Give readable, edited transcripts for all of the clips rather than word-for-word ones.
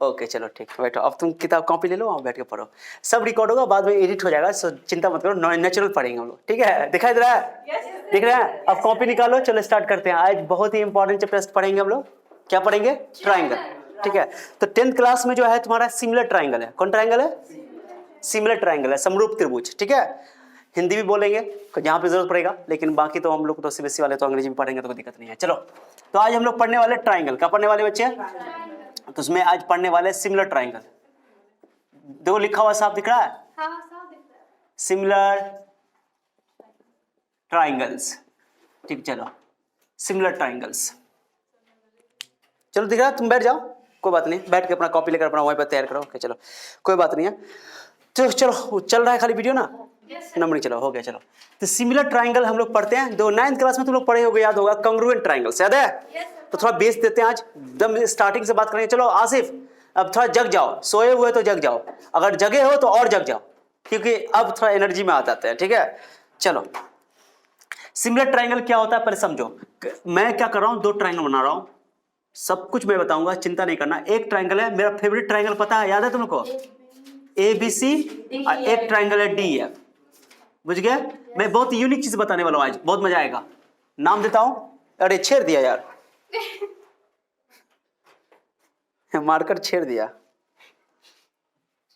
Okay चलो ठीक है, बैठो। अब तुम किताब कॉपी ले लो, वहाँ बैठ के पढ़ो। सब रिकॉर्ड होगा, बाद में एडिट हो जाएगा, सो चिंता मत करो, नेचुरल पढ़ेंगे हम लोग, ठीक है? दिखाई दे रहा है? दिख रहा है? अब कॉपी निकालो, चलो स्टार्ट करते हैं। आज बहुत ही इंपॉर्टेंट चैप्टर पढ़ेंगे हम लोग। क्या पढ़ेंगे? ट्राइंगल, ठीक है? तो 10th क्लास में जो है तुम्हारा सिमिलर ट्राइंगल है। कौन ट्राइंगल है? सिमिलर ट्राइंगल है, समरूप त्रिभुज, ठीक है? हिंदी भी बोलेंगे जहाँ पे जरूरत पड़ेगा, लेकिन बाकी तो हम लोग तो सीबीएसई वाले तो अंग्रेजी में पढ़ेंगे तो कोई दिक्कत नहीं है। चलो, तो आज हम लोग पढ़ने वाले ट्राइंगल। क्या पढ़ने वाले बच्चे? तो उसमें आज पढ़ने वाले सिमिलर ट्राइंगल। दो लिखा हुआ साफ दिख रहा है? हाँ, साफ दिख रहा है। सिमिलर ट्राइंगल्स, ठीक। चलो, सिमिलर ट्राइंगल्स, चलो दिख रहा है? तुम बैठ जाओ, कोई बात नहीं, बैठ के अपना कॉपी लेकर अपना वहीं पर तैयार करो। ओके चलो, कोई बात नहीं है। तो चलो, चल रहा है खाली वीडियो ना? नंबर नहीं चलो, हो गया। चलो, तो सिमिलर ट्राइंगल हम लोग पढ़ते हैं। 9th क्लास में तुम लोग पढ़े होगे, याद होगा, कांग्रुएंट ट्राइंगल्स, याद है? तो थोड़ा बेस देते हैं आज, एकदम स्टार्टिंग से बात करेंगे। चलो आसिफ, अब थोड़ा जग जाओ, सोए हुए तो जग जाओ, अगर जगे हो तो और जग जाओ, क्योंकि अब थोड़ा एनर्जी में आ जाते हैं, ठीक है? चलो, सिमिलर ट्राइंगल क्या होता है पहले समझो। मैं क्या कर रहा हूं, दो ट्राइंगल बना रहा हूं, सब कुछ मैं बताऊंगा, चिंता नहीं करना। एक ट्राइंगल है मेरा फेवरेट ट्राइंगल, पता है, याद है तुमको? ABC, और एक ट्राइंगल है DEF, बुझ गया? मैं बहुत यूनिक चीज बताने वाला हूं आज, बहुत मजा आएगा। नाम देता हूं, अरे छेड़ दिया यार, मारकर छेड़ दिया।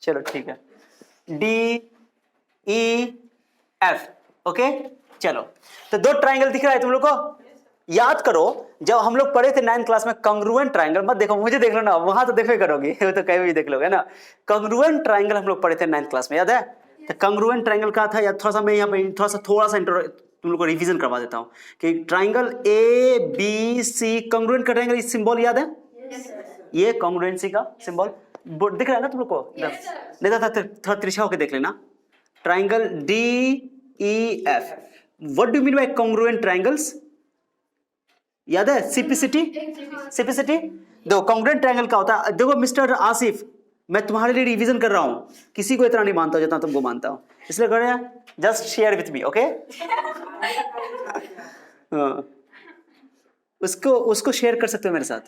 चलो ठीक है, DEF, ओके। चलो, तो दो ट्राइंगल दिख रहा है तुम लोग को? याद करो, जब हम लोग पढ़े थे 9th क्लास में, कांग्रुएंट ट्राइंगल, मत देखो मुझे, देख लो ना, वहां तो देखो करोगे, वो तो कहीं भी देख लोगे ना। कांग्रुएंट ट्राइंगल हम लोग पढ़े थे 9th क्लास में, याद है? तो कांग्रुएंट ट्राइंगल का था, या थोड़ा सा मैं यहाँ पे थोड़ा सा तुम लोग को रिवीजन करवा देता हूँ कि ट्राइंगल ABC कांग्रुएंट का ट्राइंगल, इस सिंबल याद है? ये कांग्रुएंसी का सिंबल दिख रहा है ना तुम लोग को? नहीं था, थोड़ा तिरछा होकर देख लेना। Triangle DEF, what do mean by congruent triangles? याद है? सिपिसिटी। देखो, कांग्रुएंट ट्राइंगल का होता है, देखो मिस्टर आसिफ, मैं तुम्हारे लिए रिवीजन कर रहा हूं, किसी को इतना नहीं मानता जितना तुमको मानता हूं, इसलिए कर रहे हैं, just share with me, okay? उसको शेयर कर सकते हो मेरे साथ।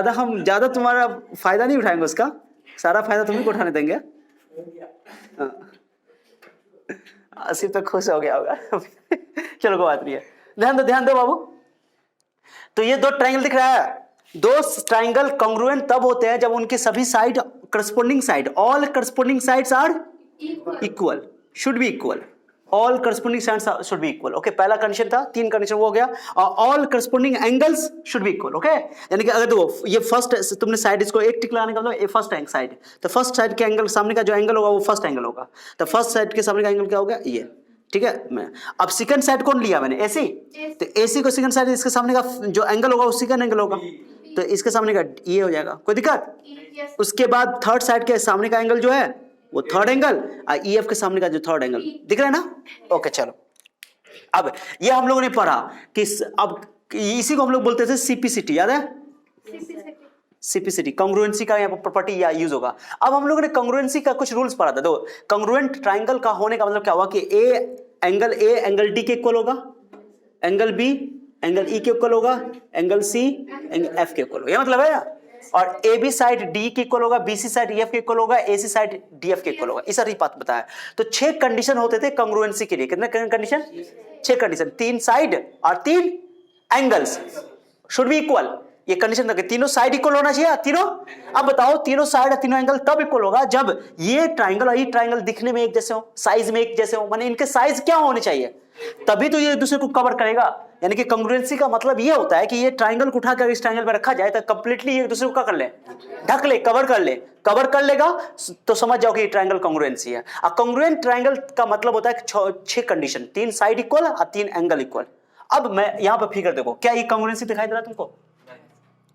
हम ज्यादा तुम्हारा फायदा नहीं उठाएंगे, उसका सारा फायदा तुम्हें को उठाने देंगे। आसिफ तो खुश हो गया होगा। चलो कोई बात नहीं है, ध्यान दो बाबू। तो ये दो ट्राइंगल दिख रहा है, दो ट्राइंगल कांग्रुएंट तब होते हैं जब उनके सभी side, corresponding side, all corresponding sides are equal, should be equal, all corresponding sides should be equal, okay? पहला कंडीशन था, 3 कंडीशन वो हो गया, और all corresponding angles should be equal, okay? यानी कि अगर देखो, ये फर्स्ट, तुमने साइड, इसको एक टिक लगाने का मतलब, ये फर्स्ट साइड, तो फर्स्ट साइड के एंगल, सामने का जो एंगल होगा वो फर्स्ट एंगल होगा, तो फर्स्ट साइड के सामने का एंगल क्या हो गया? ये, ठीक है? मैं अब सेकंड साइड कौन लिया मैंने? AC, तो AC को सेकंड साइड, इसके सामने का जो एंगल होगा वो सेकंड एंगल होगा, तो इसके सामने का ये हो जाएगा, कोई दिक्कत? उसके बाद थर्ड साइड के सामने का एंगल जो है वो थर्ड एंगल, और EF के सामने का जो थर्ड एंगल, दिख रहा है ना? ओके चलो, अब ये हम लोगों ने पढ़ा कि अब इसी को हम लोग बोलते थे सिपिसिटी, याद है? सिपिसिटी, कांग्रुएंसी का यहाँ पर प्रॉपर्टी या यूज होगा। अब हम लोगों ने कांग्रुएंसी का कुछ रूल्स पढ़ा था। दो कांग्रुएंट ट्राइंगल का होने का मतलब क्या हुआ कि एंगल D के इक्वल होगा, एंगल B एंगल E के इक्वल होगा, एंगल C एंगल F के इक्वल होगा, ये मतलब है ना? और AB साइड D के इक्वल होगा, BC साइड EF के इक्वल होगा, AC साइड DF के इक्वल होगा। इस सारी बात बताया। तो 6 कंडीशन होते थे कांग्रुएंसी के लिए। कितने कंडीशन? 6 कंडीशन, 3 साइड और 3 एंगल्स शुड बी इक्वल। ये कंडीशन था, तीनों साइड इक्वल होना चाहिए, तीनों। अब बताओ, तीनों साइड और तीनों एंगल तब इक्वल होगा जब ये ट्राइंगल और ये ट्राइंगल दिखने में एक जैसे हो, साइज में एक जैसे हो, माने इनके साइज क्या होने चाहिए, तभी तो ये एक दूसरे को कवर करेगा। यानी कि कांग्रुएंसी का मतलब ये होता है कि ये ट्राइंगल को उठाकर इस ट्राइंगल पर रखा जाए तो कंप्लीटली एक दूसरे को क्या कर ले, ढक ले, कवर कर लेगा, तो समझ जाओ कि ये ट्राइंगल कांग्रुएंसी है। और कांग्रुएंट ट्राइंगल का मतलब होता है 6 कंडीशन, 3 साइड इक्वल और 3 एंगल इक्वल। अब मैं यहां पर फिगर देखो, क्या ये कांग्रुएंसी दिखाई दे रहा है तुमको?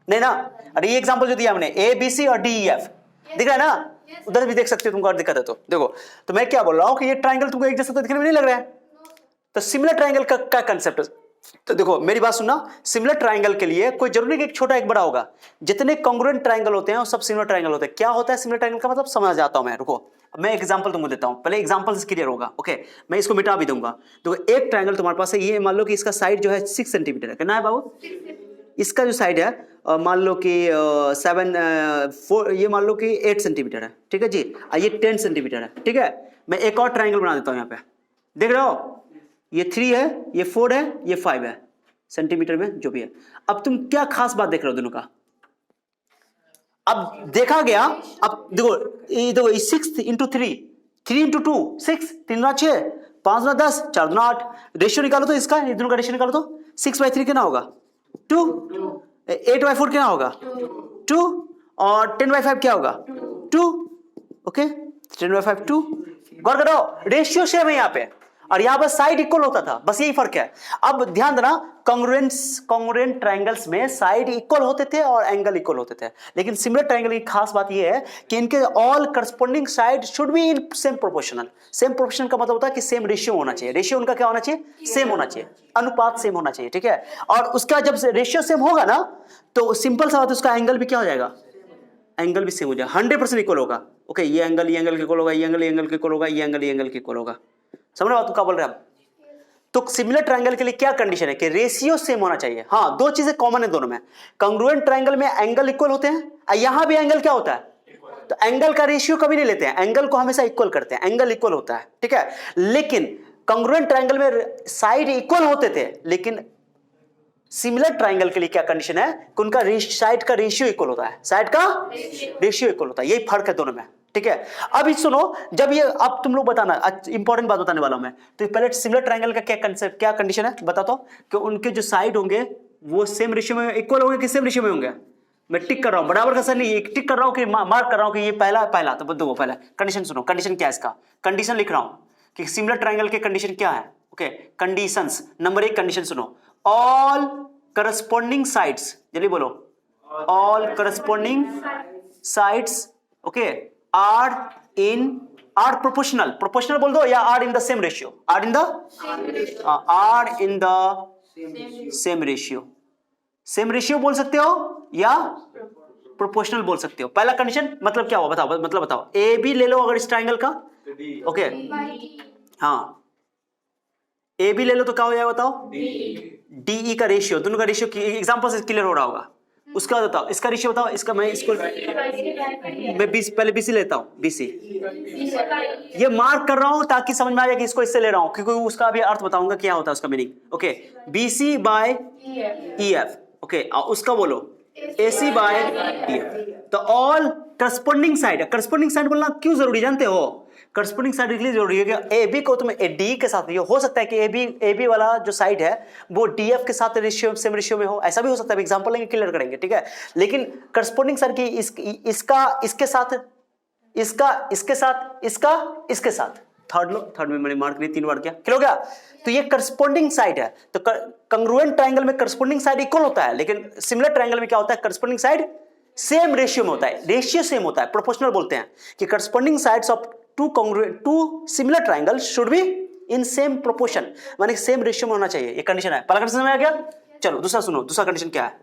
नहीं ना? अरे ये एग्जांपल जो दिया हमने, ABC और DEF, दिख रहा है ना? उधर भी देख सकते हो, तुमको और दिक्कत है तो देखो। तो मैं क्या बोल रहा हूं कि ये ट्राइंगल तुमको एक जैसा तो दिखने में नहीं लग रहा है, तो सिमिलर ट्राइंगल का क्या कंसेप्ट है? तो देखो मेरी बात सुनना, सिमिलर ट्राइंगल के लिए कोई जरूरी नहीं कि एक छोटा एक बड़ा होगा, जितने कांग्रुएंट ट्राइंगल होते हैं वो सब सिमिलर ट्राइंगल होते हैं। क्या होता है सिमिलर ट्राइंगल का मतलब, समझ जाता हूं मैं, रुको मैं एग्जांपल तुमको देता हूं, पहले एग्जांपल से क्लियर होगा, ओके? मैं इसको मिटा भी दूंगा। तो एक ट्राइंगल तुम्हारे पास है, ये मान लो कि इसका साइड जो है 6 सेंटीमीटर है, कितना है बाबू? इसका जो साइड है मान लो कि 7 ये मान लो कि 8 सेंटीमीटर है, ठीक है जी, ये 10 सेंटीमीटर है, ठीक है। मैं एक और ट्राइंगल बना देता हूं यहाँ पे, देख रहे हो, ये 3 है, ये 4 है, ये 5 है सेंटीमीटर में जो भी है। अब तुम क्या खास बात देख रहे हो दोनों का, अब देखा गया, अब देखो ये देखो 6 इंटू 3, 3 इंटू 2 6, 3 गुना 6, 5 गुना 10, 4 गुना 8, रेशियो निकालो तो इसका, ये दोनों का रेशियो निकालो तो 6/3 कितना होगा 2, 8/4 कितना होगा 2, और 10/5 क्या होगा 2, ओके 10/5 2। गौर करो रेशियो सेम है यहाँ पे, और यहां पर साइड इक्वल होता था, बस यही फर्क है। अब ध्यान देना कॉन्ग्रुएंट ट्रायंगल्स में साइड इक्वल होते थे और एंगल इक्वल होते थे, लेकिन सिमिलर ट्रायंगल की खास बात यह है कि इनके all corresponding side should be in same proportional. Same proportional का मतलब होता है कि सेम रेशियो होना चाहिए, रेशियो उनका क्या होना चाहिए सेम होना चाहिए, अनुपात सेम होना चाहिए, ठीक है। और उसका जब रेशियो सेम होगा ना तो सिंपल सा बात है, उसका एंगल भी क्या हो जाएगा, एंगल भी सेम हो जाएगा, 100% इक्वल होगा। ओके ये एंगल के इक्वल होगा, ये एंगल के इक्वल होगा, ये एंगल के इक्वल होगा। समझ रहे हो तो क्या बोल रहे हैं हम। तो सिमिलर ट्रायंगल के लिए क्या कंडीशन है कि रेशियो सेम होना चाहिए। हाँ दो चीजें कॉमन है दोनों में, कांग्रुएंट ट्रायंगल में एंगल इक्वल होते हैं, यहां भी एंगल क्या होता है, तो एंगल का रेशियो कभी नहीं लेते हैं, एंगल को हमेशा इक्वल करते हैं, एंगल इक्वल होता है, ठीक है। लेकिन कांग्रुएंट ट्रायंगल में साइड इक्वल होते थे, लेकिन सिमिलर ट्रायंगल के लिए क्या कंडीशन है कि उनका साइड का रेशियो इक्वल होता है, साइड का रेशियो इक्वल होता है, यही फर्क है दोनों में, ठीक है। अब सुनो, जब ये अब तुम लोग बताना, इंपॉर्टेंट बात बताने वाला हूं मैं, तो पहले सिमिलर ट्रायंगल का क्या कंसेप्ट, क्या कंडीशन है बताता हूं कि उनके जो साइड होंगे वो सेम रेशियो में इक्वल होंगे कि सेम रेशियो में होंगे। मैं टिक कर रहा हूं, बराबर का सर नहीं, एक टिक कर रहा हूं कि मार्क कर रहा हूं कि ये पहला तो दो पहला कंडीशन सुनो, कंडीशन क्या है इसका, कंडीशन लिख रहा हूं कि सिमिलर ट्रायंगल के कंडीशन क्या है। ओके कंडीशंस, नंबर 1 कंडीशन सुनो, ऑल करस्पॉन्डिंग साइड्स, जल्दी बोलो, all corresponding sides okay are proportional बोल दो, या are in the same ratio, are in the same ratio, same ratio बोल सकते हो या प्रोपोर्शनल बोल सकते हो। पहला कंडीशन मतलब क्या हुआ बताओ, मतलब बताओ, ए बी ले लो अगर इस ट्रायंगल का, ओके हाँ ए बी ले लो तो क्या हो जाएगा बताओ, डीई का रेशियो, दोनों का रेशियो एग्जांपल से क्लियर हो रहा होगा। उसका बताओ, इसका रेशियो बताओ, इसका मैं इसको मैं पहले बीसी लेता हूं, बीसी ये मार्क कर रहा हूं ताकि समझ में आ जाए कि इसको इससे ले रहा हूं, क्योंकि उसका भी अर्थ बताऊंगा क्या होता है उसका meaning. Okay BC by EF, okay उसका बोलो एसी बाय ईएफ। तो ऑल करस्पॉन्डिंग साइड बोलना क्यों जरूरी जानते हो, करस्पॉन्डिंग साइड इसलिए जरूरी है कि ए बी को तुम डी के साथ, ये हो सकता है कि ए बी वाला जो साइड है वो डीएफ के साथ रेशियो सेम रेशियो में हो, ऐसा भी हो सकता है, एग्जांपल लेंगे क्लियर करेंगे, ठीक है। लेकिन करस्पॉन्डिंग साइड की इसका इसके साथ, इसके साथ थर्ड में मैंने मार्क नहीं 3 बार किया, क्लियर हो गया। तो ये करस्पॉन्डिंग साइड है, तो कांग्रुएंट ट्रायंगल में करस्पॉन्डिंग साइड इक्वल होता है, लेकिन सिमिलर ट्रायंगल में क्या होता है, करस्पॉन्डिंग साइड सेम रेशियो में होता है, रेशियो सेम होता है, प्रोपोर्शनल बोलते हैं कि corresponding sides of two similar triangle should be in same proportion, माने सेम रेशियो में होना चाहिए, ये कंडीशन है। पहला कंडीशन समझ में आ गया, चलो दूसरा सुनो, दूसरा कंडीशन क्या है,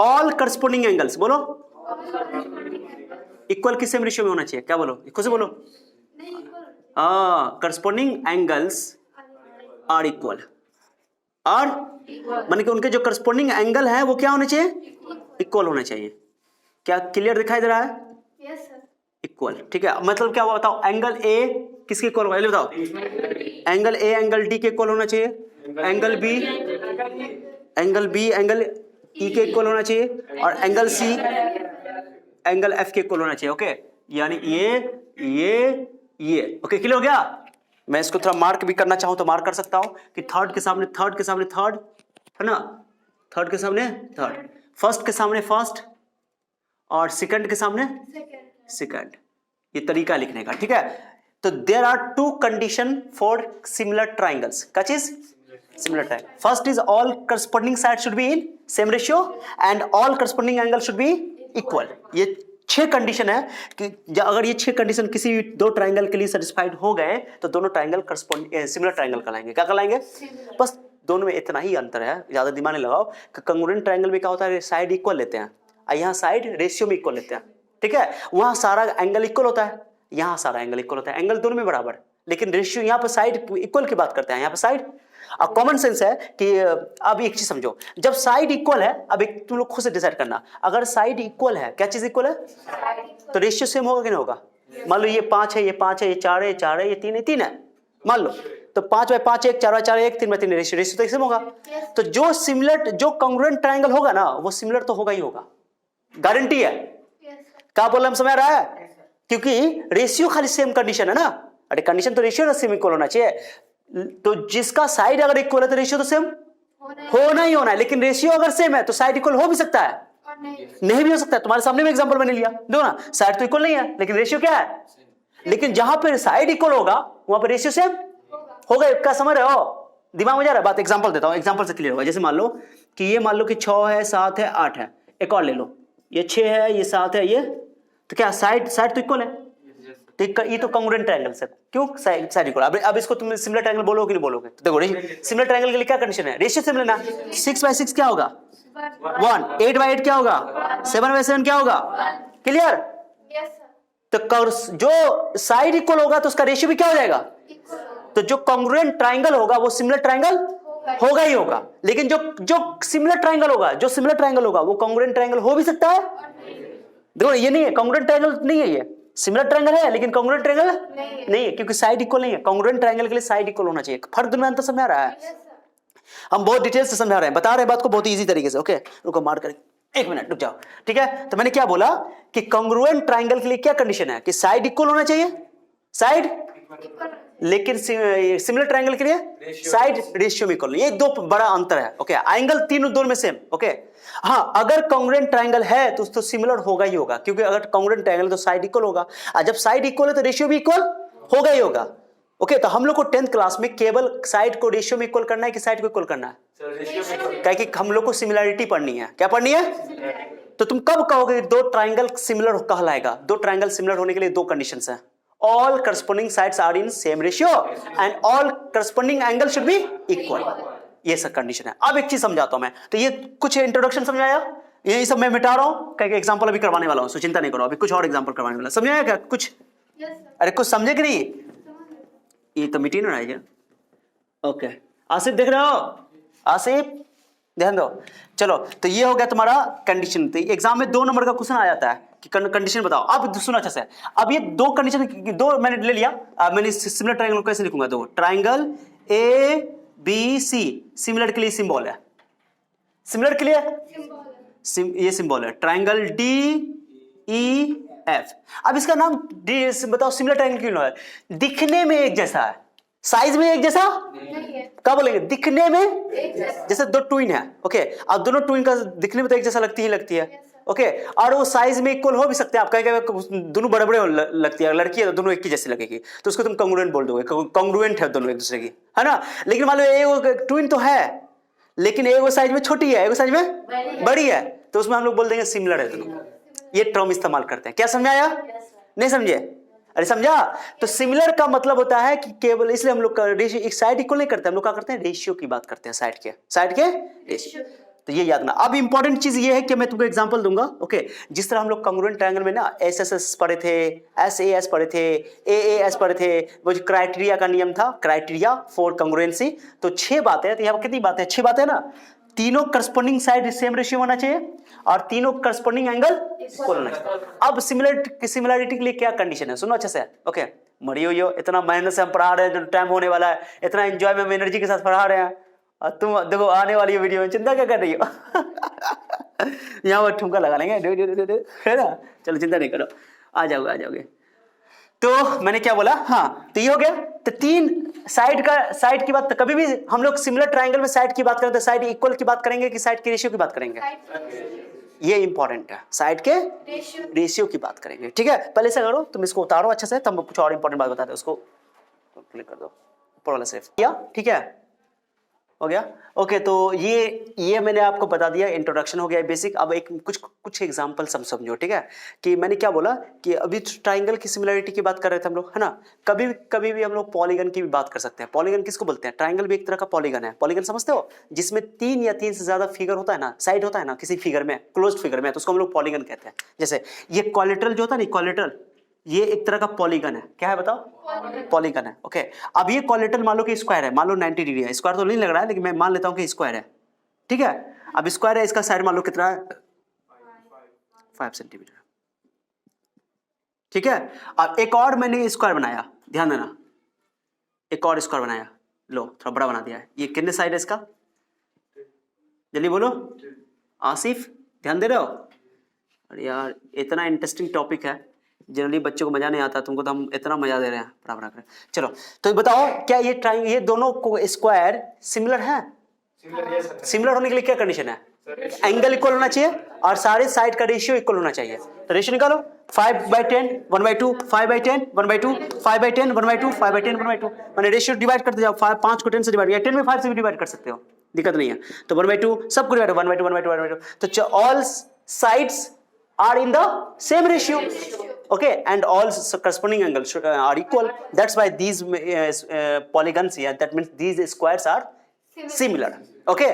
ऑल करस्पॉन्डिंग एंगल्स बोलो इक्वल की सेम रेशियो में होना चाहिए, क्या बोलो खुद से बोलो, करस्पॉन्डिंग एंगल्स आर इक्वल, और माने कि उनके जो करस्पॉन्डिंग एंगल है वो क्या होने चाहिए, इक्वल होने चाहिए। क्या क्लियर दिखाई दे रहा है, यस सर, इक्वल, ठीक है। मतलब क्या हुआ बताओ, एंगल ए किसके इक्वल होगा बताओ, एंगल ए एंगल डी के इक्वल होना चाहिए, एंगल बी एंगल ई के इक्वल होना चाहिए, और एंगल सी एंगल एफ के इक्वल होना चाहिए। ओके यानी ये ओके क्लियर हो गया। मैं इसको थोड़ा मार्क भी करना चाहूं तो मार्क कर सकता हूं कि थर्ड के सामने थर्ड है ना, थर्ड के सामने थर्ड, फर्स्ट के सामने फर्स्ट, और सेकंड के सामने सेकंड, ये तरीका लिखने का, ठीक है। तो there are 2 condition for similar triangles, क्या चीज, similar triangle. First is all corresponding side should be in same ratio and all corresponding angle should be equal. ये 6 कंडीशन है कि अगर ये 6 कंडीशन किसी 2 ट्रायंगल के लिए सेटिस्फाइड हो गए तो दोनों ट्रायंगल सिमिलर ट्रायंगल कहलाएंगे। क्या कहलाएंगे, बस दोनों में इतना ही अंतर है, ज्यादा दिमाग नहीं लगाओ। कांग्रुएंट ट्रायंगल में क्या होता है, साइड इक्वल लेते हैं, यहाँ साइड रेशियो में इक्वल लेते हैं, ठीक है। वहां सारा एंगल इक्वल होता है, यहाँ सारा एंगल इक्वल होता है, एंगल दोनों में बराबर, लेकिन रेशियो यहाँ पर साइड इक्वल की बात करते हैं, यहाँ पर साइड अब कॉमन सेंस है कि अब एक चीज समझो, जब साइड इक्वल है, अब एक तुम लोग खुद से डिसाइड करना, अगर साइड इक्वल है, क्या चीज इक्वल है, तो रेशियो सेम होगा कि नहीं होगा? मान लो ये 5 है, ये 5 है, ये 4 है, ये 4 है, ये 3 है, 3 है, मान लो, तो 5/5 1, 4/4 1, 3/3 रेशियो तो सेम होगा। तो जो सिमिलर, जो कॉन्ग्रुएंट ट्रायंगल होगा ना, वो सिमिलर तो होगा ही होगा, गारंटी है। क्या बोल समझ रहा है? क्योंकि रेशियो खाली सेम कंडीशन है ना, अरे कंडीशन तो रेशियो ना सेम इक्वल होना चाहिए, तो जिसका साइड अगर इक्वल है तो रेशियो तो सेम होना ही होना है, लेकिन रेशियो अगर सेम है तो साइड इक्वल हो भी सकता है, नहीं भी हो सकता है। तुम्हारे सामने में एग्जांपल मैंने लिया, दो ना, साइड तो इक्वल नहीं है लेकिन रेशियो क्या है, लेकिन जहां पर साइड इक्वल होगा वहां पर रेशियो सेम होगा। क्या समझ रहे हो? दिमाग में जा रहा है बात? एग्जांपल देता हूं, एग्जांपल से क्लियर होगा। जैसे मान लो कि ये, मान लो कि 6 है, 7 है, 8 है, एक और ले लो, ये 6 है, ये 7 है, ये, तो क्या साइड तो इक्वल है, तो ये तो कॉन्ग्रुएंट ट्रायंगल है। क्यों? Side equal. अब इसको तुम सिमिलर ट्रायंगल बोलोगे कि नहीं बोलोगे? तो देखो सिमिलर ट्रायंगल के लिए क्या कंडीशन है, रेशियो सेम लेना। 6/6 क्या होगा 1, 8/8 क्या होगा 7/7 क्या होगा, क्लियर? तो जो साइड इक्वल होगा तो उसका रेशियो भी क्या हो जाएगा, तो जो कॉन्ग्रुएंट ट्रायंगल होगा वो सिमिलर ट्रायंगल होगा ही होगा। लेकिन जो सिमिलर ट्रायंगल होगा वो कॉन्ग्रुएंट ट्रायंगल हो भी सकता है। देखो ये नहीं है, कॉन्ग्रुएंट ट्रायंगल नहीं है, ये सिमिलर ट्रायंगल है लेकिन कॉन्ग्रुएंट ट्रायंगल नहीं है, क्योंकि साइड इक्वल नहीं है। कॉन्ग्रुएंट ट्रायंगल के लिए साइड इक्वल होना चाहिए। फर्क में अंतर समझ आ रहा है? हम बहुत डिटेल से समझा रहे हैं, बता रहे हैं बात को बहुत इजी तरीके से। ओके रुको, मार कर 1 मिनट रुक जाओ, ठीक है? तो मैंने क्या बोला कि कॉन्ग्रुएंट ट्रायंगल के लिए क्या कंडीशन है कि साइड इक्वल होना चाहिए, साइड, लेकिन सिमिलर ट्रायंगल के लिए साइड रेशियो में इक्वल। ये दो बड़ा अंतर है। ओके, एंगल तीनों दोनों में सेम। ओके, हाँ, अगर कॉन्ग्रुएंट ट्रायंगल है तो सिमिलर होगा ही होगा, क्योंकि अगर कॉन्ग्रुएंट ट्रायंगल तो साइड इक्वल होगा, और जब साइड इक्वल है तो रेशियो भी इक्वल होगा ही होगा। ओके, तो हम लोग को 10th क्लास में केवल साइड को रेशियो में इक्वल करना है कि साइड को इक्वल करना है? क्या कि हम लोग को सिमिलरिटी पढ़नी है। क्या पढ़नी है? तो तुम कब कहोगे दो ट्रायंगल सिमिलर कहलाएगा? दो ट्रायंगल सिमिलर होने के लिए दो कंडीशंस हैं, all corresponding sides are in same ratio and all corresponding angle should be equal। ये सब कंडीशन है। अब एक चीज समझाता हूं मैं, तो ये कुछ इंट्रोडक्शन समझाया, ये सब मैं मिटा रहा हूं, क्या एग्जांपल अभी करवाने वाला हूं, सो चिंता नहीं करो, अभी कुछ और एग्जांपल करवाने वाला। समझाया क्या कुछ? अरे कुछ समझे कि नहीं? ये तो मिटी ना रहा है। ओके, आसिफ देख रहे हो? आसिफ ध्यान दो। चलो, तो ये हो गया तुम्हारा कंडीशन। तो एग्जाम में 2 नंबर का क्वेश्चन आ जाता है कि कंडीशन बताओ। अब सुनो अच्छा से, अब ये दो कंडीशन, दो मैंने ले लिया। मैंने सिमिलर ट्रायंगल कैसे लिखूंगा? दो ट्रायंगल ABC, सिमिलर के लिए सिंबल है, सिमिलर के लिए ये सिंबल है, ट्रायंगल DEF। अब इसका नाम बताओ सिमिलर ट्रायंगल क्यों है? दिखने में एक जैसा है, साइज में एक जैसा नहीं है। क्या बोलेंगे? दिखने में एक जैसा। जैसे दो ट्विन है, ओके, अब दोनों ट्विन का दिखने में तो एक जैसा लगती है, ओके, और वो साइज में इक्वल हो भी सकते हैं। आप कहेंगे दोनों बड़े बड़े लगती है, लड़की है तो दोनों एक ही जैसी लगेगी, तो उसको तुम कॉन्ग्रुएंट बोल दोगे, कॉन्ग्रुएंट है दोनों एक दूसरे की, है ना? लेकिन मान लो एक ट्विन तो है, लेकिन एक साइज में छोटी है, एक साइज में बड़ी है, तो उसमें हम लोग बोल देंगे सिमिलर है दोनों। ये टर्म इस्तेमाल करते हैं। क्या समझाया? नहीं समझे? अरे समझा? तो सिमिलर का मतलब होता है कि केवल, इसलिए हम लोग एक साइड इक्वल नहीं करते, हम लोग क्या करते हैं? रेशियो की बात करते हैं, साइड के रेशियो। तो ये याद ना। अब इंपॉर्टेंट चीज ये है कि मैं तुमको एग्जांपल दूंगा। ओके, जिस तरह हम लोग कॉन्ग्रुएंट ट्रायंगल में ना SSS पढ़े थे, SAS पढ़े थे, AAS पढ़े थे, वो जो क्राइटेरिया का नियम था, क्राइटेरिया फॉर कॉन्ग्रुएंसी, तो 6 बातें हैं। तो यहाँ कितनी बातें हैं? 6 बातें ना। तीनों करस्पॉन्डिंग साइड सेम रेशियो होना चाहिए और तीनों करस्पॉन्डिंग एंगल इक्वल होना चाहिए। अब सिमिलरिटी के लिए क्या कंडीशन है? सुनो अच्छे से। ओके, मरियो इतना मेहनत से हम पढ़ा रहे हैं, जो टाइम होने वाला है, इतना एंजॉय में एनर्जी के साथ पढ़ा रहे हैं, और तुम देखो आने वाली वीडियो में चिंता क्या कर रही हो? यहाँ पर ठुमका लगा लेंगे, है ना? चलो चिंता नहीं करो, आ जाओगे। तो मैंने क्या बोला? हाँ, तो ये हो गया। तो 3 साइड की बात, तो कभी भी हम लोग सिमिलर ट्रायंगल में साइड की बात करें तो साइड इक्वल की बात करेंगे कि साइड के रेशियो की बात करेंगे? ये इंपॉर्टेंट है, साइड के रेशियो की बात करेंगे। ठीक है, पहले से करो, तुम इसको उतारो अच्छे से, तब कुछ और इंपॉर्टेंट बात बताते हैं। उसको क्लिक कर दो, ऊपर वाला सेव किया, ठीक है, हो गया। ओके, तो ये मैंने आपको बता दिया, इंट्रोडक्शन हो गया बेसिक। अब एक कुछ एग्जांपल समझो, ठीक है? कि मैंने क्या बोला कि अभी ट्रायंगल की सिमिलरिटी की बात कर रहे थे हम लोग, है ना? कभी भी हम लोग पॉलीगन की भी बात कर सकते हैं। पॉलीगन किसको बोलते हैं? ट्रायंगल भी एक तरह का पॉलीगन है। पॉलीगन समझते हो? जिसमें 3 या 3 से ज्यादा फिगर होता है ना, साइड होता है ना किसी फिगर में, क्लोज्ड फिगर में, तो उसको हम लोग पॉलीगन कहते हैं। जैसे ये कोलेटरल जो होता है ना, कोलेटरल, ये एक तरह का पॉलीगन है, क्या है बताओ? पॉलीगन है। ओके, अब ये कोलेटरल मान लो कि स्क्वायर है, मान लो 90 डिग्री है, स्क्वायर तो नहीं लग रहा है लेकिन मैं मान लेता हूं कि स्क्वायर है, ठीक है। अब स्क्वायर है, इसका साइड मान लो कितना है? 5 सेंटीमीटर, ठीक है। अब एक और मैंने स्क्वायर बनाया, ध्यान देना, एक और स्क्वायर बनाया, लो थोड़ा बड़ा बना दिया है। ये कितने साइड है इसका? जल्दी बोलो आसिफ, ध्यान दे रहे हो? अरे यार इतना इंटरेस्टिंग टॉपिक है, जनरली बच्चों को मजा नहीं आता, तुमको तो हम इतना मजा दे रहे हैं पढ़ा कर। चलो तो बताओ क्या ये ट्राइंगल, ये दोनों को स्क्वायर सिमिलर है? सिमिलर होने के लिए क्या कंडीशन है? एंगल इक्वल होना चाहिए और सारे साइड का रेशियो इक्वल होना चाहिए। तो रेशियो निकालो, 5/10 1/2, 5/10 1/2, 5/10 1/2, 5/10 1/2, मैंने रेशियो डिवाइड करते जाओ, 5 को 10 से डिवाइड किया, 10 में 5 से भी डिवाइड कर सकते हो, दिक्कत नहीं है। तो 1/2 सबको डिवाइड, 1/2 1/2 1/2, तो all sides are in the same ratio, okay, and all corresponding angles are equal. That's why these polygons here, that means these squares are similar, okay,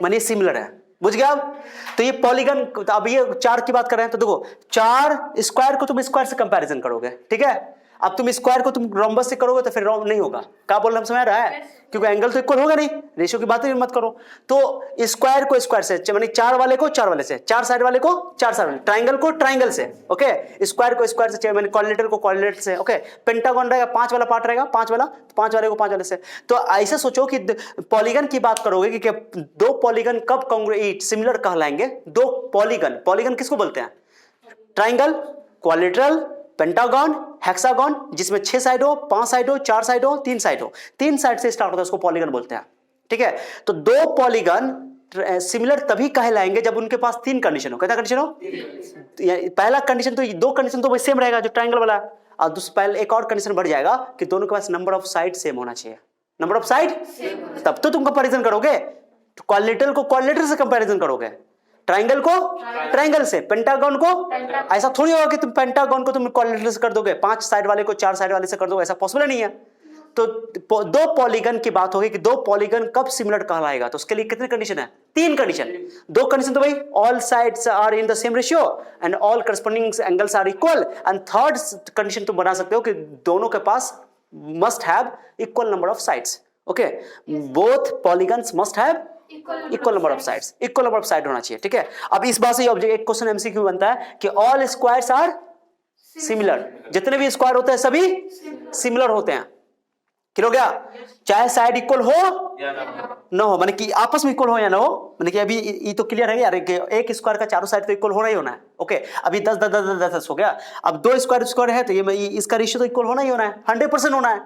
मानिए सिमिलर है, बुझ गया? अब तो ये पॉलीगन, अब ये 4 की बात कर रहे हैं, तो देखो 4 स्क्वायर को तुम स्क्वायर से कंपैरिजन करोगे, ठीक है। अब तुम स्क्वायर को तुम रोम्बस से करोगे तो फिर रोम नहीं होगा, क्या बोल रहा हम समझ रहा है, क्योंकि एंगल तो इक्वल होगा नहीं, रेशियो की बात ही मत करो। तो स्क्वायर को स्क्वायर से, माने 4 वाले को 4 वाले से, 4 साइड वाले को 4 साइड वाले, ट्राइंगल को ट्राइंगल से, ओके, स्क्वायर को स्क्वायर से, मैंने कोऑर्डिनेटर को कोऑर्डिनेट से, ओके, पेंटागन रहेगा 5 वाला पार्ट रहेगा, 5 वाला, 5 वाले को 5 वाले से। तो ऐसे सोचो कि पॉलीगन की बात करोगे कि 2 पॉलीगन कब कॉन्ग्रुएंट सिमिलर कहलाएंगे? 2 पॉलीगन, पॉलीगन किसको बोलते हैं? ट्राइंगल, क्वाड्रिलेटरल, पेंटागन, हेक्सागन, जिसमें 6 साइड हो, 5 साइड हो, 4 साइड हो, 3 साइड हो, 3 साइड से स्टार्ट होता है, उसको पॉलीगन बोलते हैं, ठीक है। तो 2 पॉलीगन सिमिलर तभी कहलाएंगे जब उनके पास 3 कंडीशन हो। कितना कंडीशन हो? पहला कंडीशन तो 2 कंडीशन तो सेम रहेगा जो ट्राइंगल वाला है, और पहले एक और कंडीशन बढ़ जाएगा कि दोनों के पास नंबर ऑफ साइड सेम होना चाहिए, नंबर ऑफ साइड, तब तो तुम कंपैरिजन करोगे, क्वाड्रिलेटरल को क्वाड्रिलेटर से कंपैरिजन करोगे, ट्राइंगल को ट्राइंगल से, पेंटागन को, ऐसा थोड़ी होगा कि तुम पेंटागन को तुम क्वाड्रिलेटरल से कर दोगे, 5 साइड वाले को 4 साइड वाले से कर दोगे, ऐसा पॉसिबल नहीं है। तो 2 पॉलीगन की बात होगी कि 2 पॉलीगन कब सिमिलर कहलाएगा, तो उसके लिए कितने कंडीशन है? 3 कंडीशन। 2 कंडीशन तो भाई all sides are in the same ratio and all corresponding angles are equal, and third condition तुम बना सकते हो कि दोनों के पास must have equal number of sides, okay, both polygons must have equal number of sides, equal number of side होना चाहिए, ठीक है। अब इस बात से ऑब्जेक्ट एक क्वेश्चन एमसीक्यू बनता है कि ऑल स्क्वायर्स आर सिमिलर, जितने भी स्क्वायर होते हैं सभी सिमिलर होते हैं, क्लियर हो गया? चाहे साइड इक्वल हो ना हो, माने कि आपस में इक्वल हो या ना हो, माने कि अभी ये तो क्लियर है यार, एक स्क्वायर का चारों साइड तो इक्वल होना ही होना है, ओके। अभी 10 10 10 10 10 हो गया, अब 2 स्क्वायर है तो ये इसका रेशियो तो इक्वल होना ही होना है, 100% होना है।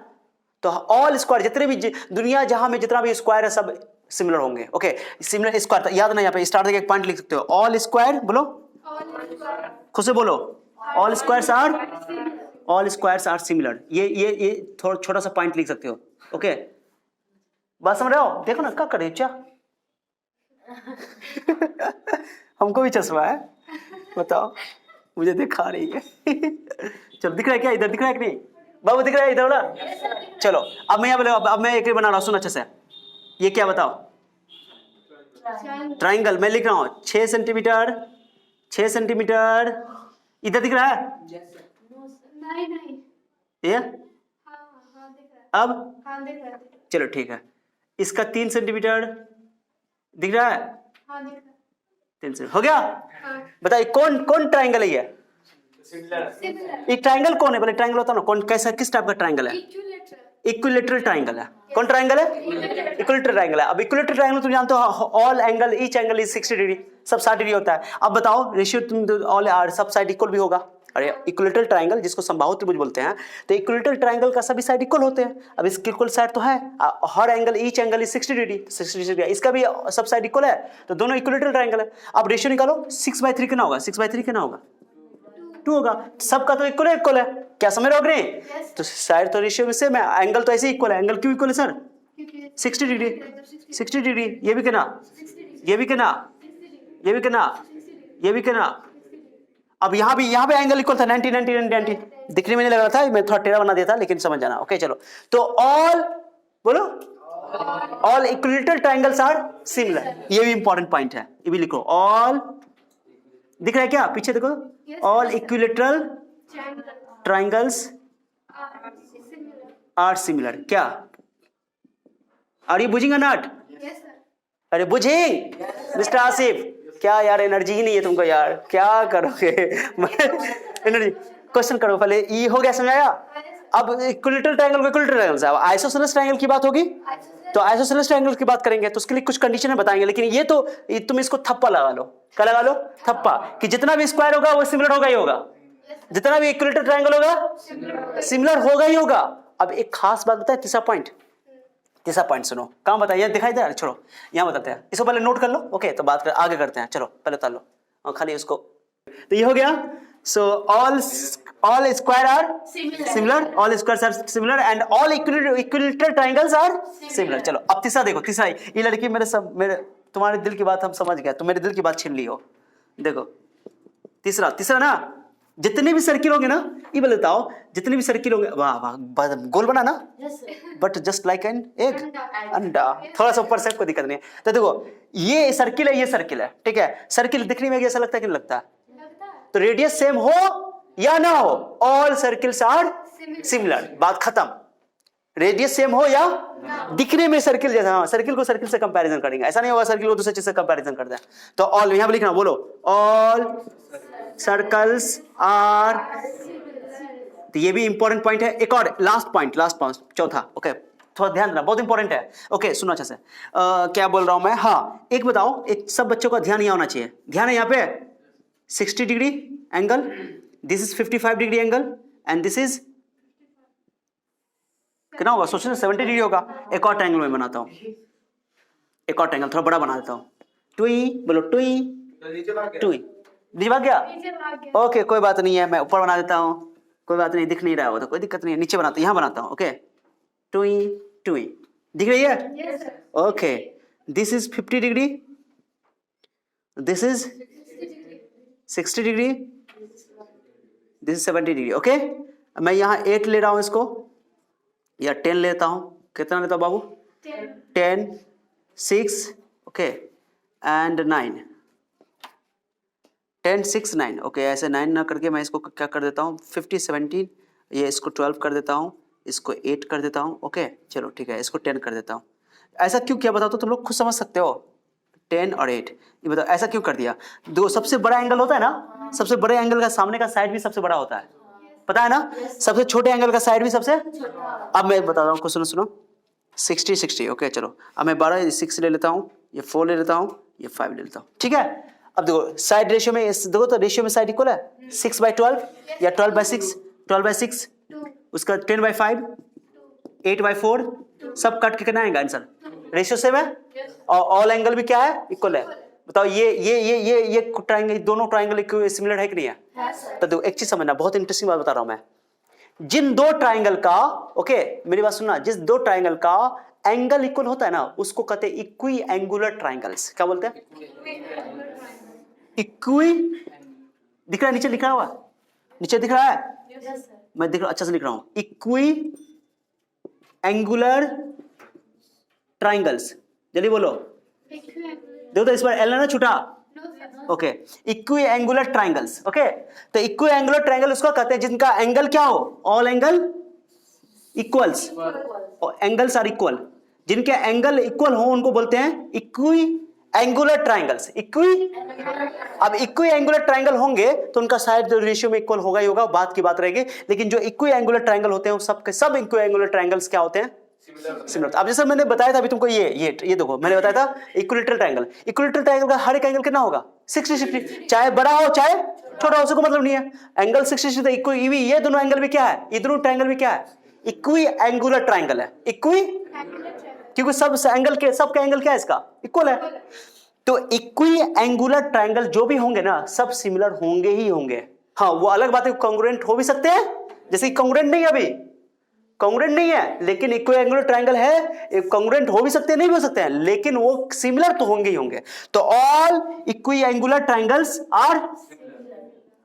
तो ऑल स्क्वायर जितने भी दुनिया जहां में जितना भी स्क्वायर है सब सिमिलर होंगे, ओके। सिमिलर स्क्वायर याद ना, यहाँ पे स्टार्ट एक पॉइंट लिख सकते हो, ऑल स्क्वायर, बोलो खुद से बोलो, ऑल स्क्वायर्स आर सिमिलर, ये थोड़ा छोटा सा पॉइंट लिख सकते हो, ओके। बात समझ रहे हो? देखो ना क्या करे क्या हमको भी चश्मा है, बताओ, मुझे दिखा रही है चलो दिख रहा है क्या? इधर दिख रहा है कि नहीं बाबू? दिख रहा है इधर वाला? चलो अब मैं बोलो, अब मैं एक बना रहा हूं, सुनो अच्छे से, ये क्या बताओ? ट्राइंगल। मैं लिख रहा हूं 6 सेंटीमीटर, 6 सेंटीमीटर, इधर दिख रहा है? नहीं ये अब चलो ठीक है, इसका 3 सेंटीमीटर दिख रहा है? 3 सेंटीमीटर हो गया। बताइए कौन ट्राइंगल है ये? एक ट्राइंगल कौन है? बोले ट्राइंगल होता है ना, कौन कैसा किस टाइप का ट्राइंगल है? इक्विलेटरल ट्राइंगल है। कौन ट्राइंगल है? इक्विलेटरल ट्राइंगल है। अब इक्विलेटरल ट्राइंगल तुम जानते हो all angle, each angle is 60 degree, सब 60 डिग्री होता है। अब बताओ रेशियो तुम ऑल आर सब साइड इक्वल भी होगा। अरे इक्विलेटरल ट्राइंगल जिसको समबाहु त्रिभुज बोलते हैं, तो इक्विलेटरल ट्राइंगल का सभी साइड इक्वल होते हैं। अब इसके इक्वल साइड तो है, हर angle each angle is 60 degree, 60 degree, इसका भी सब साइड इक्वल है, तो दोनों इक्विलेटरल ट्राइंगल है। अब रेशियो निकालो, 6/3 कितना होगा? 6/3 कितना होगा? 2 होगा। सबका तो इक्वल है, क्या समझ रहे हो कि नहीं? तो साइड तो रेशियो में सेम है, एंगल तो ऐसे ही इक्वल है। एंगल क्यों इक्वल है सर? 60 डिग्री, 60 डिग्री, ये भी कितना, ये भी कितना, ये भी कितना, ये भी कितना। अब यहाँ पे एंगल इक्वल था 90 90 90 90, दिखने में नहीं लग रहा था, मैं थोड़ा टेढ़ा बना दिया था, लेकिन समझ जाना। ओके चलो, तो ऑल बोलो, all equilateral triangles are similar, ये भी इंपॉर्टेंट पॉइंट है, ये भी लिखो। ऑल दिख रहा है क्या? पीछे देखो, all equilateral triangles are similar. क्या आर यू बुझिंग नॉट? अरे बुझिंग मिस्टर आसिफ, क्या यार एनर्जी ही नहीं है तुमको यार, क्या करोगे? एनर्जी क्वेश्चन करो पहले। ये हो गया, समझाया? अब इक्विलेटरल ट्रायंगल को इक्विलेटरल ट्रायंगल से, अब आइसोसेलेस ट्रायंगल की बात होगी तो आइसोसेलेस ट्रायंगल की बात करेंगे, तो उसके लिए कुछ कंडीशन बताएंगे। लेकिन ये तो तुम इसको थप्पा लगा लो। क्या लगा लो? थप्पा, कि जितना भी स्क्वायर होगा वो सिमिलर होगा ही होगा, जितना भी इक्विलेटरल ट्रायंगल होगा सिमिलर होगा ही होगा। अब एक खास बात बताए, तीसरा पॉइंट सुनो। काम बताइए, दिखाई दे रहा है? छोड़ो, यहाँ बताते हैं, इसको पहले नोट कर लो। ओके, तो बात आगे करते हैं। चलो पहले उतार लो और खाली उसको। तो ये हो गया। So all square are similar, all square are similar and all equilateral triangles are similar. चलो अब तीसरा देखो। तीसरा, ये लड़की मेरे तुम्हारे दिल की बात हम समझ गए, तो मेरे दिल की बात छीन ली हो। देखो तीसरा ना, जितने भी सर्किल होंगे ना, ये बताओ, जितने भी सर्किल होंगे, वाह वाह, गोल बना ना, but just like an egg, अंडा, थोड़ा सा ऊपर से, कोई दिक्कत नहीं है। तो देखो ये सर्किल है, ये सर्किल है, ठीक है। सर्किल दिखने में ऐसा लगता है कि नहीं लगता? तो रेडियस सेम हो या ना हो, ऑल सर्किल्स आर सिमिलर, बात खत्म। रेडियस सेम हो या दिखने में सर्किल जैसा, हाँ, सर्किल को सर्किल से कंपैरिजन करेंगे, ऐसा नहीं होगा सर्किल को दूसरे चीज से कंपैरिजन कर दें। तो ऑल यहां पर लिखना, बोलो ऑल सर्कल्स आर। तो ये भी इंपॉर्टेंट पॉइंट है। एक और लास्ट पॉइंट, चौथा। ओके, थोड़ा ध्यान देना, बहुत इंपॉर्टेंट है। ओके सुनो अच्छे से। क्या बोल रहा हूं मैं? हाँ, एक बताओ, एक सब बच्चों का ध्यान यहाँ होना चाहिए। ध्यान है यहाँ पे 60 degree angle, this is 55 degree angle and this is कितना होगा? सोचो 70 डिग्री होगा। एक और ट्रायंगल में बनाता हूं, एक और ट्रायंगल थोड़ा बड़ा बना देता हूं। टुई बोलो, टुई टुई। नीचे भाग गया? ओके कोई बात नहीं है, मैं ऊपर बना देता हूं, कोई बात नहीं, दिख नहीं रहा हो तो कोई दिक्कत नहीं है, नीचे बनाता हूं, यहां बनाता हूं। ओके, टुई टुई, दिख रही है? Okay, this is 50 degree, this is 60 degree, this is 70 degree. Okay, मैं यहां 8 ले रहा हूं इसको, या 10 लेता हूं। कितना लेता हूं बाबू? 10, 6, ओके, एंड 9, 10, 6, 9। ओके, ऐसे 9 ना करके मैं इसको क्या कर देता हूँ, 50, 17, ये इसको 12 कर देता हूँ, इसको 8 कर देता हूँ। ओके चलो ठीक है, इसको 10 कर देता हूँ। ऐसा क्यों किया बताओ तो तुम लोग खुद समझ सकते हो। 10 और 8, ये बताओ ऐसा क्यों कर दिया? दो सबसे बड़ा एंगल होता है ना, सबसे बड़े एंगल का सामने का साइड भी सबसे बड़ा होता है, पता है ना? सबसे छोटे एंगल का साइड भी सबसे। अब मैं बताता हूँ, सुनो 60, 60। ओके चलो, अब मैं 12, 6 ले लेता हूँ, ये 4 ले लेता हूँ, ये 5 ले लेता हूँ, ठीक है। अब देखो साइड रेशियो में, देखो तो रेशियो में साइड इक्वल है, 6/12 या 12/6, 12/6, उसका 10/5, 8/4, सब कट के कितना आएगा आंसर? रेशियो सेम है और ऑल एंगल भी क्या है? इक्वल है। बताओ ये ट्रायंगल, दोनों ट्रायंगल सिमिलर है कि नहीं है? तो देखो एक चीज समझना, बहुत इंटरेस्टिंग बात बता रहा हूं मैं। जिन दो ट्रायंगल का, ओके मेरी बात सुनना, जिस दो ट्रायंगल का एंगल इक्वल होता है ना, उसको कहते हैं इक्वी एंगुलर ट्रायंगल्स। क्या बोलते हैं? इक्वी, दिख रहा है नीचे लिखा हुआ? नीचे दिख रहा है? मैं दिख रहा, अच्छा से लिख रहा हूं, इक्वी एंगुलर ट्रायंगल्स। जल्दी बोलो, देखो तो इस बार एल है ना छूटा। Okay, equiangular triangles. Okay, तो इक्वी एंगुलर ट्रायंगल उसको कहते हैं जिनका एंगल क्या हो, all angle equals, angles are equal, जिनके एंगल इक्वल हो उनको बोलते हैं इक्वी एंगुलर ट्रायंगल्स। इक्वी, अब इक्वी एंगुलर ट्रायंगल होंगे तो उनका साइड रेशियो में इक्वल होगा ही होगा, बात की बात रहेगी। लेकिन जो इक्वी एंगुलर ट्रायंगल होते हैं वो सब इक्वी एंगुलर ट्रायंगल्स क्या होते हैं? सिमिलर। अब जैसे मैंने बताया था अभी तुमको, ये देखो मैंने बताया था इक्विलेटरल ट्रायंगल। इक्विलेटरल ट्रायंगल का हर एक एंगल कितना होगा? 60, 60, चाहे बड़ा हो चाहे छोटा हो, उसको मतलब नहीं है। एंगल 60, 60, इक्वी, ये दोनों एंगल भी क्या है? ये दोनों ट्रायंगल भी क्या है? इक्वी एंगुलर ट्रायंगल है। इक्वी, क्योंकि सब एंगल के, सबका एंगल क्या है इसका? इक्वल है। तो इक्वी एंगुलर ट्रायंगल जो भी होंगे ना, सब सिमिलर होंगे ही होंगे। हाँ वो अलग बात है, कॉन्ग्रुएंट हो भी सकते हैं, जैसे कॉन्ग्रुएंट नहीं है, अभी कॉन्ग्रुएंट नहीं है, लेकिन इक्वी एंगुलर ट्रायंगल है, कॉन्ग्रुएंट हो भी सकते हैं, नहीं भी हो सकते हैं, लेकिन वो सिमिलर तो होंगे ही होंगे। तो all equiangular triangles are,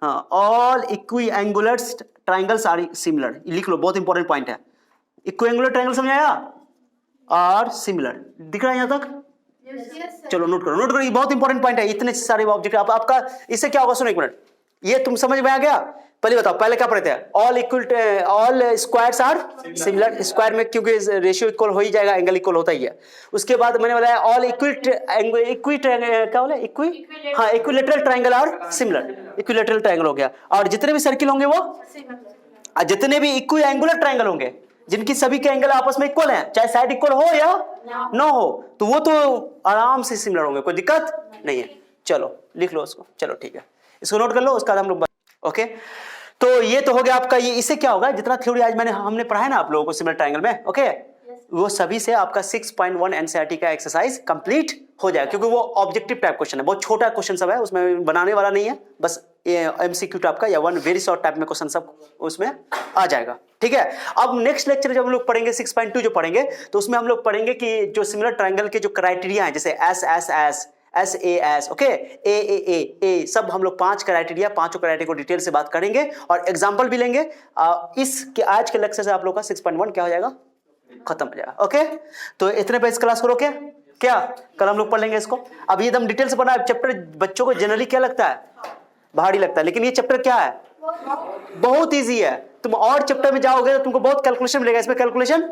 हाँ all equiangular triangles are similar. लिख लो, बहुत इंपॉर्टेंट पॉइंट है। इक्वी एंगुलर ट्रायंगल समझ आया? आर सिमिलर, दिख रहा है यहां तक? चलो नोट करो, ये बहुत इंपॉर्टेंट पॉइंट है। इतने सारे ऑब्जेक्ट आपका, इससे क्या होगा? सुनो एक मिनट, ये तुम समझ में आ गया? पहले बताओ, पहले क्या पढ़े थे? All equal, all squares are similar, square में क्योंकि रेशियो इक्वल हो ही जाएगा, एंगल इक्वल होता ही है। उसके बाद मैंने बताया ऑल क्या बोले, हाँ equilateral triangle are similar, equilateral triangle हो गया। और जितने भी सर्किल होंगे वो, जितने भी इक्वी एंगुलर ट्रायंगल होंगे जिनकी सभी के एंगल आपस में इक्वल हैं, चाहे साइड इक्वल हो या ना हो, तो वो तो आराम से सिमिलर होंगे, कोई दिक्कत नहीं है। चलो लिख लो उसको, चलो ठीक है, इसको नोट कर लो, उसका हम लोग ओके। तो ये तो हो गया आपका, ये इससे क्या होगा, जितना थ्योरी आज हमने पढ़ा है ना आप लोगों को सिमिलर ट्रायंगल में, ओके, वो सभी से आपका 6.1 एनसीईआरटी का एक्सरसाइज कंप्लीट हो जाएगा, क्योंकि वो ऑब्जेक्टिव टाइप क्वेश्चन है, बहुत छोटा क्वेश्चन सब है, उसमें बनाने वाला नहीं है, बस एमसीक्यू टाइप का या वन वेरी शॉर्ट टाइप में क्वेश्चन सब उसमें आ जाएगा, ठीक है। अब नेक्स्ट लेक्चर जब हम लोग पढ़ेंगे 6.2 जो पढ़ेंगे, तो उसमें हम लोग पढ़ेंगे कि जो सिमिलर ट्रायंगल के जो क्राइटेरिया है, जैसे S S S S A S, okay, ए सब हम लोग 5 क्राइटेरिया, पांचों क्राइटेरिया को डिटेल से बात करेंगे और एग्जांपल भी लेंगे। इस आज के लेक्चर से आप लोग का 6.1 क्या हो जाएगा, खत्म हो जाएगा, ओके। तो इतने पे इस क्लास को रोके, क्या कल हम लोग पढ़ लेंगे इसको। अब ये एकदम डिटेल से पढ़ना है चैप्टर, बच्चों को जनरली क्या लगता है, भारी लगता है, लेकिन ये चैप्टर क्या है, बहुत ईजी है। तुम और चैप्टर में जाओगे तो तुमको बहुत कैलकुलेशन मिलेगा, इसमें कैलकुलेशन,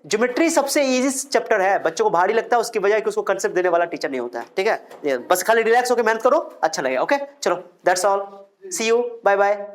ज्योमेट्री सबसे इजी चैप्टर है, बच्चों को भारी लगता है उसकी वजह कि उसको कंसेप्ट देने वाला टीचर नहीं होता है, ठीक है। बस खाली रिलैक्स होकर मेहनत करो, अच्छा लगेगा, ओके। चलो that's all, see you, bye bye.